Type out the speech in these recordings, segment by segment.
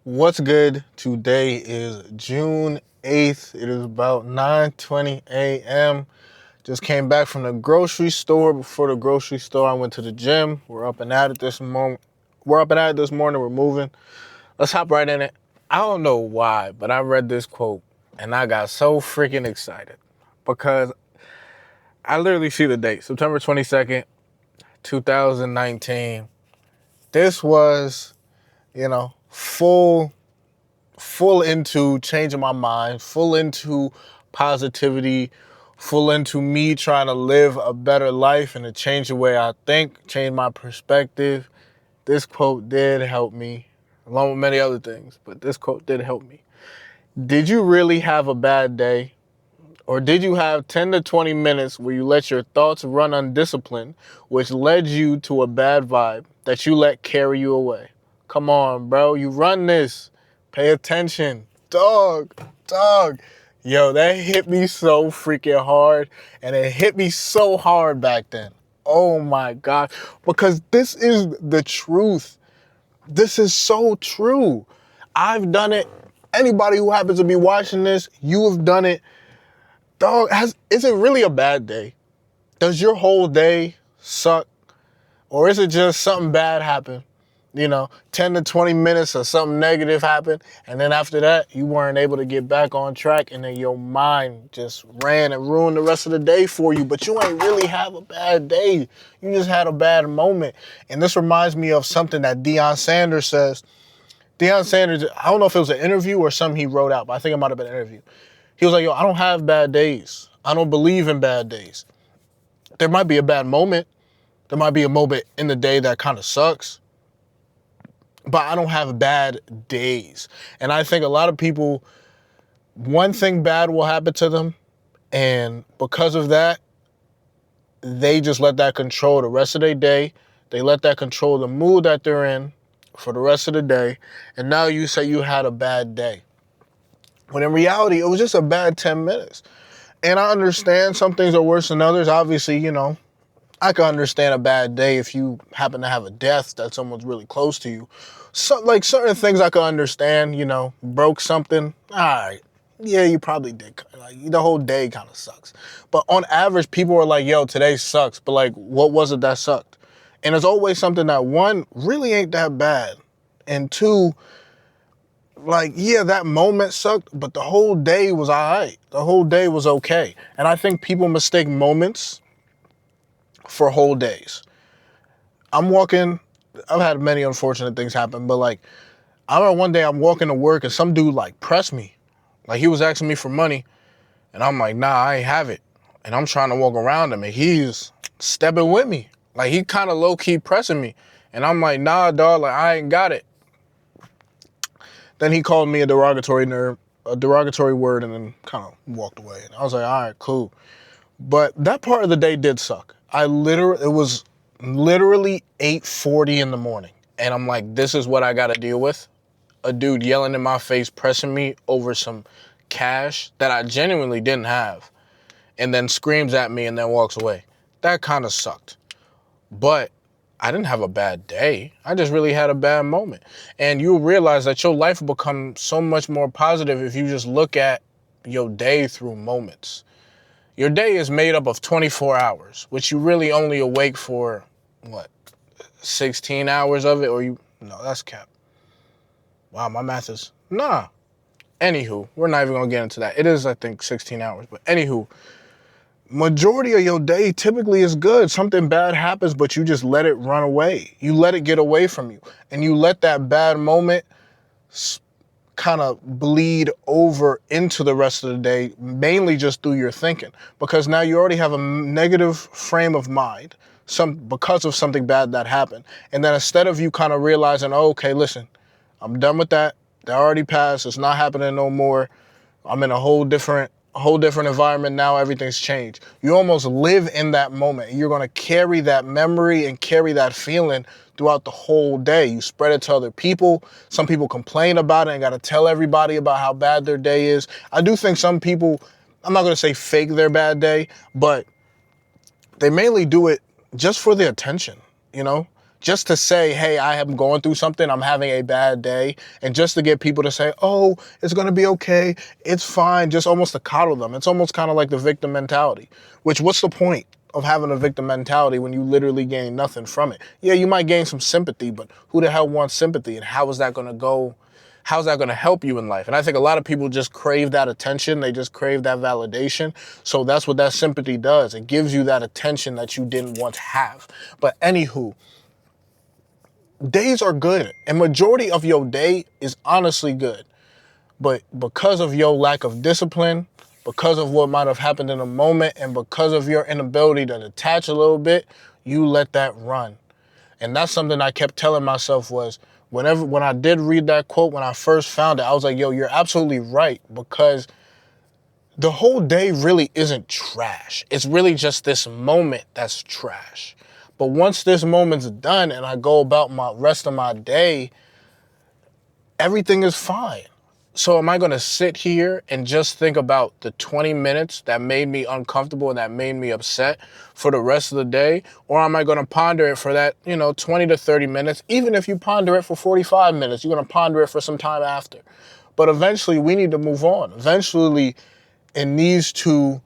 What's good? Today is June 8th. It is about 9:20 a.m. Just came back from the grocery store. Before the grocery store, I went to the gym. We're up and at it this morning. We're moving. Let's hop right in it. I don't know why, but I read this quote and I got so freaking excited because I literally see the date, September 22nd, 2019. This was, full into changing my mind, full into positivity, full into me trying to live a better life and to change the way I think, change my perspective. This quote did help me, along with many other things, but this quote did help me. Did you really have a bad day? Or did you have 10 to 20 minutes where you let your thoughts run undisciplined, which led you to a bad vibe that you let carry you away? Come on, bro. You run this. Pay attention. Dog. Yo, that hit me so freaking hard. And it hit me so hard back then. Oh my God. Because this is the truth. This is so true. I've done it. Anybody who happens to be watching this, you have done it. Dog, is it really a bad day? Does your whole day suck? Or is it just something bad happen? 10 to 20 minutes of something negative happened. And then after that, you weren't able to get back on track. And then your mind just ran and ruined the rest of the day for you. But you ain't really have a bad day. You just had a bad moment. And this reminds me of something that Deion Sanders says. Deion Sanders, I don't know if it was an interview or something he wrote out, but I think it might have been an interview. He was like, yo, I don't have bad days. I don't believe in bad days. There might be a bad moment. There might be a moment in the day that kind of sucks. But I don't have bad days. And I think a lot of people, one thing bad will happen to them. And because of that, they just let that control the rest of their day. They let that control the mood that they're in for the rest of the day. And now you say you had a bad day. When in reality, it was just a bad 10 minutes. And I understand some things are worse than others. Obviously, I can understand a bad day if you happen to have a death that someone's really close to you. So, like certain things I can understand, broke something. All right. Yeah, you probably did. Like, the whole day kind of sucks. But on average, people are like, yo, today sucks. But like, what was it that sucked? And it's always something that, one, really ain't that bad. And two, like, yeah, that moment sucked, but the whole day was all right. The whole day was okay. And I think people mistake moments for whole days. I've had many unfortunate things happen, but like, I remember one day I'm walking to work and some dude like pressed me. Like he was asking me for money and I'm like, nah, I ain't have it. And I'm trying to walk around him and he's stepping with me. Like he kind of low key pressing me. And I'm like, nah, dog, like I ain't got it. Then he called me a derogatory word and then kind of walked away. And I was like, all right, cool. But that part of the day did suck. It was literally 8:40 in the morning. And I'm like, this is what I got to deal with. A dude yelling in my face, pressing me over some cash that I genuinely didn't have. And then screams at me and then walks away. That kind of sucked. But I didn't have a bad day. I just really had a bad moment. And you realize that your life will become so much more positive if you just look at your day through moments. Your day is made up of 24 hours, which you really only awake for, 16 hours of it? No, that's cap. Wow, my math is, nah. Anywho, we're not even going to get into that. It is, I think, 16 hours. But anywho, majority of your day typically is good. Something bad happens, but you just let it run away. You let it get away from you. And you let that bad moment kind of bleed over into the rest of the day, mainly just through your thinking. Because now you already have a negative frame of mind because of something bad that happened. And then instead of you kind of realizing, oh, okay, listen, I'm done with that. That already passed. It's not happening no more. I'm in a whole different environment now. Everything's changed. You almost live in that moment. You're going to carry that memory and carry that feeling throughout the whole day. You spread it to other people. Some people complain about it and got to tell everybody about how bad their day is. I do think some people, I'm not going to say fake their bad day, but they mainly do it just for the attention, just to say, hey, I am going through something, I'm having a bad day, and just to get people to say, oh, it's gonna be okay, it's fine, just almost to coddle them. It's almost kind of like the victim mentality, which what's the point of having a victim mentality when you literally gain nothing from it? Yeah, you might gain some sympathy, but who the hell wants sympathy, and how is that gonna go? How's that gonna help you in life? And I think a lot of people just crave that attention, they just crave that validation, so that's what that sympathy does. It gives you that attention that you didn't once have. But anywho, days are good, and majority of your day is honestly good. But because of your lack of discipline, because of what might have happened in a moment, and because of your inability to detach a little bit, you let that run. And that's something I kept telling myself was, when I did read that quote, when I first found it, I was like, yo, you're absolutely right, because the whole day really isn't trash. It's really just this moment that's trash. But once this moment's done and I go about my rest of my day, everything is fine. So am I going to sit here and just think about the 20 minutes that made me uncomfortable and that made me upset for the rest of the day? Or am I going to ponder it for that, 20 to 30 minutes? Even if you ponder it for 45 minutes, you're going to ponder it for some time after. But eventually we need to move on. Eventually it needs to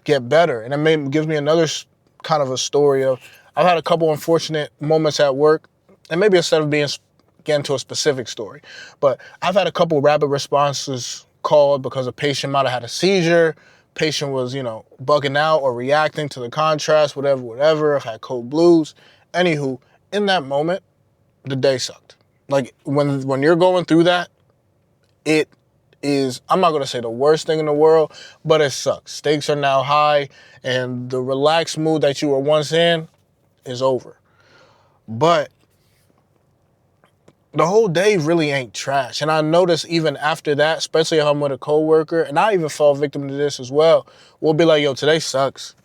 get better. And it gives me another kind of a story of, I've had a couple unfortunate moments at work, and maybe instead of getting to a specific story, but I've had a couple rapid responses called because a patient might have had a seizure, patient was, bugging out or reacting to the contrast, whatever. I've had cold blues. Anywho, in that moment, the day sucked. Like when you're going through that, it is, I'm not going to say the worst thing in the world, but it sucks. Stakes are now high, and the relaxed mood that you were once in is over. But the whole day really ain't trash. And I notice even after that, especially if I'm with a coworker, and I even fall victim to this as well, we'll be like, yo, today sucks.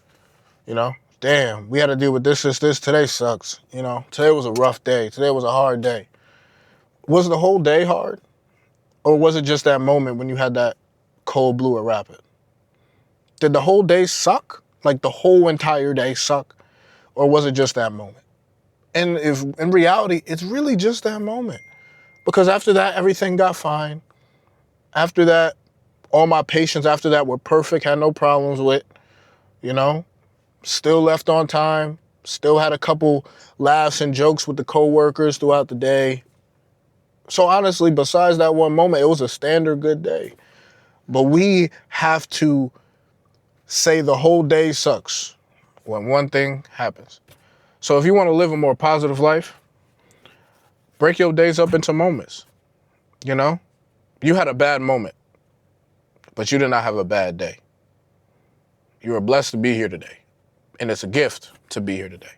Damn, we had to deal with this, today sucks. Today was a rough day. Today was a hard day. Was the whole day hard? Or was it just that moment when you had that cold blue at Rapid? Did the whole day suck? Like the whole entire day suck? Or was it just that moment? And if in reality, it's really just that moment. Because after that, everything got fine. After that, all my patients after that were perfect, had no problems with, still left on time, still had a couple laughs and jokes with the coworkers throughout the day. So honestly, besides that one moment, it was a standard good day. But we have to say the whole day sucks when one thing happens. So if you want to live a more positive life, break your days up into moments. You had a bad moment, but you did not have a bad day. You are blessed to be here today. And it's a gift to be here today.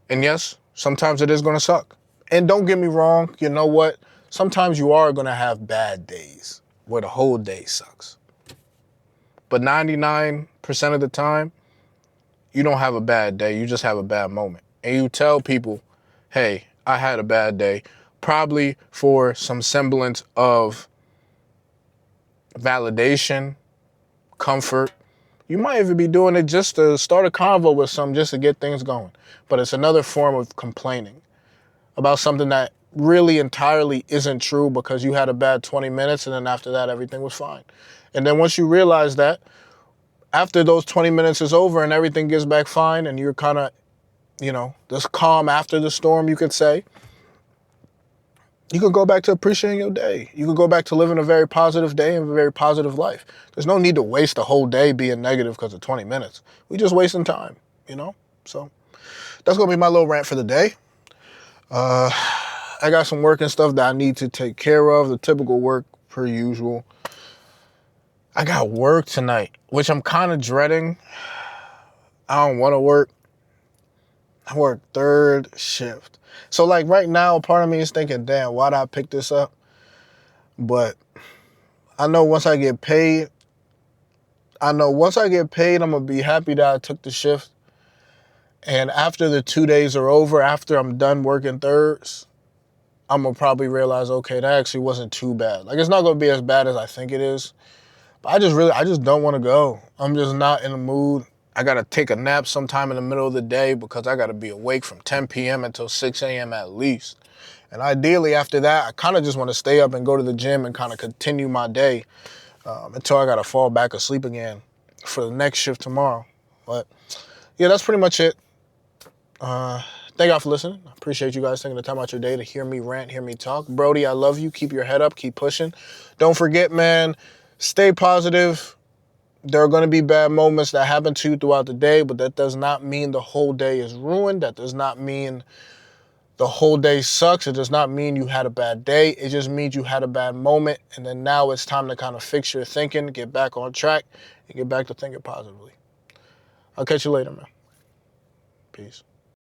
And yes, sometimes it is going to suck. And don't get me wrong, you know what? Sometimes you are going to have bad days where the whole day sucks. But 99% of the time, you don't have a bad day. You just have a bad moment. And you tell people, hey, I had a bad day, probably for some semblance of validation, comfort. You might even be doing it just to start a convo with some, just to get things going. But it's another form of complaining about something that really entirely isn't true, because you had a bad 20 minutes and then after that, everything was fine. And then once you realize that, after those 20 minutes is over and everything gets back fine and you're kind of, this calm after the storm, you could say, you can go back to appreciating your day. You can go back to living a very positive day and a very positive life. There's no need to waste a whole day being negative because of 20 minutes. We just wasting time, So that's going to be my little rant for the day. I got some work and stuff that I need to take care of, the typical work per usual. I got work tonight, which I'm kind of dreading. I don't want to work. I work third shift. So like right now, part of me is thinking, damn, why did I pick this up? But I know once I get paid, I'm going to be happy that I took the shift. And after the 2 days are over, after I'm done working thirds, I'm going to probably realize, okay, that actually wasn't too bad. Like, it's not going to be as bad as I think it is. But I just don't want to go. I'm just not in the mood. I got to take a nap sometime in the middle of the day because I got to be awake from 10 p.m. until 6 a.m. at least. And ideally after that, I kind of just want to stay up and go to the gym and kind of continue my day until I got to fall back asleep again for the next shift tomorrow. But yeah, that's pretty much it. Thank y'all for listening. I appreciate you guys taking the time out your day to hear me rant, hear me talk. Brody, I love you. Keep your head up. Keep pushing. Don't forget, man, stay positive. There are going to be bad moments that happen to you throughout the day, but that does not mean the whole day is ruined. That does not mean the whole day sucks. It does not mean you had a bad day. It just means you had a bad moment, and then now it's time to kind of fix your thinking, get back on track, and get back to thinking positively. I'll catch you later, man. Peace.